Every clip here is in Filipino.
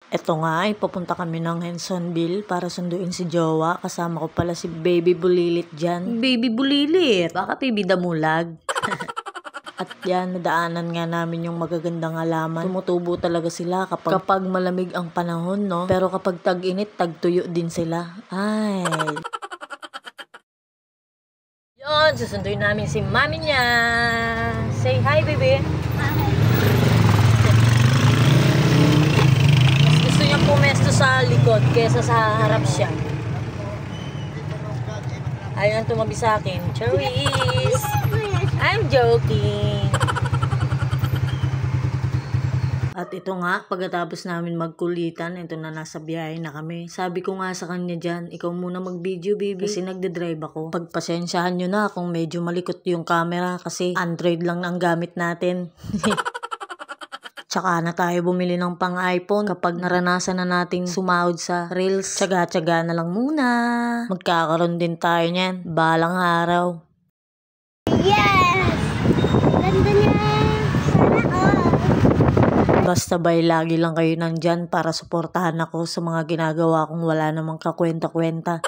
Eto nga ay papunta kami ng Hensonville para sunduin si Jowa. Kasama ko pala si Baby Bulilit dyan. Baby Bulilit, baka Baby Damulag. At yan, nadaanan nga namin yung magagandang halaman. Tumutubo talaga sila kapag malamig ang panahon, no? Pero kapag tag-init, tagtuyo din sila. Ay. Yun, susunduin namin si mami niya. Say hi, baby. Mas gusto niya pumesto sa likod kesa sa harap siya. Ayaw tumabi sa akin. Charis! I'm joking. At ito nga, pagkatapos namin magkulitan, ito na nasa biyahe na kami. Sabi ko nga sa kanya dyan, ikaw muna mag-video baby kasi nagde-drive ako. Pagpasensyahan nyo na kung medyo malikot yung camera kasi Android lang ang gamit natin. Tsaka na tayo bumili ng pang iPhone kapag naranasan na nating sumahod sa Reels. Tsaga-tsaga na lang muna. Magkakaroon din tayo niyan, balang araw. Yes! Ganda niya! Sana all! Basta bay lagi lang kayo nandyan para suportahan ako sa mga ginagawa kong wala namang kakwenta-kwenta.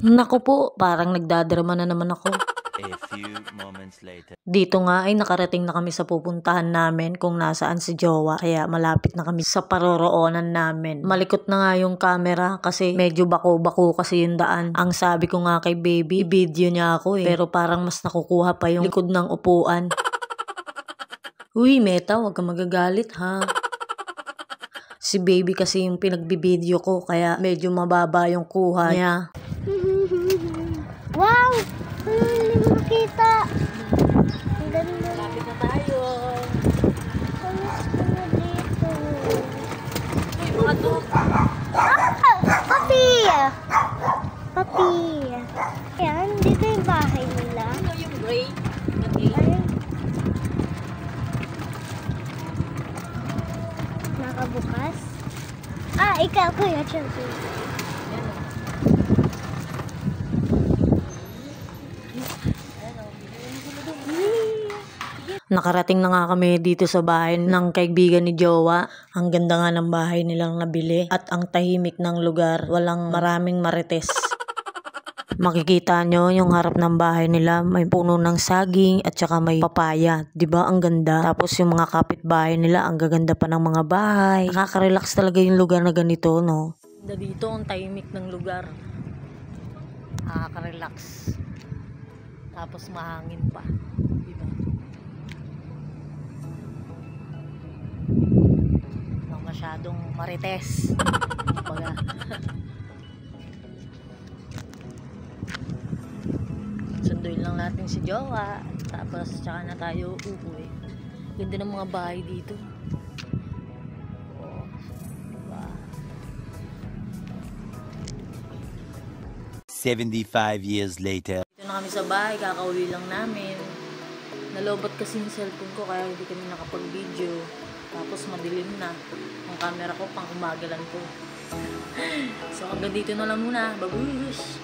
Naku po, parang nagdadrama na naman ako. A few moments later. Dito nga ay nakarating na kami sa pupuntahan namin kung nasaan si Jowa. Kaya malapit na kami sa paroroonan namin. Malikot na nga yung camera kasi medyo bako-bako kasi yung daan. Ang sabi ko nga kay baby, i-video niya ako eh. Pero parang mas nakukuha pa yung likod ng upuan. Uy, Meta, huwag kang magagalit ha. Si baby kasi yung pinagbibideo ko kaya medyo mababa yung kuha niya. Wow! Hindi mo makita. Ang ganda. Lapit na tayo. Kamis ko na dito. Uy, mga to. Papi! Papi! Yan, dito yung bahay nila. Ano yung gray? Ay. Nakabukas? Ah, ikaw kuya, Chelsea. Nakarating na nga kami dito sa bahay ng kaibigan ni Jowa. Ang ganda nga ng bahay nilang nabili at ang tahimik ng lugar. Walang maraming marites. Makikita nyo yung harap ng bahay nila. May puno ng saging at saka may papaya. Diba? Ang ganda. Tapos yung mga kapitbahay nila, ang gaganda pa ng mga bahay. Nakaka-relax talaga yung lugar na ganito, no? Dito ang tahimik ng lugar. Nakaka-relax. Tapos mahangin pa. Diba? Masyadong marites. Baga. Sunduin lang natin si Jowa. Tapos tsaka na tayo uuwi. Ganda ng mga bahay dito. Oh, diba? 75 years later. Dito na kami sa bahay. Kakauwi lang namin. Nalobot kasi yung cellphone ko kaya hindi kami nakapag-video. Tapos madilim na. Ang camera ko pang umagalan ko. So hanggang dito na lang muna. Babush!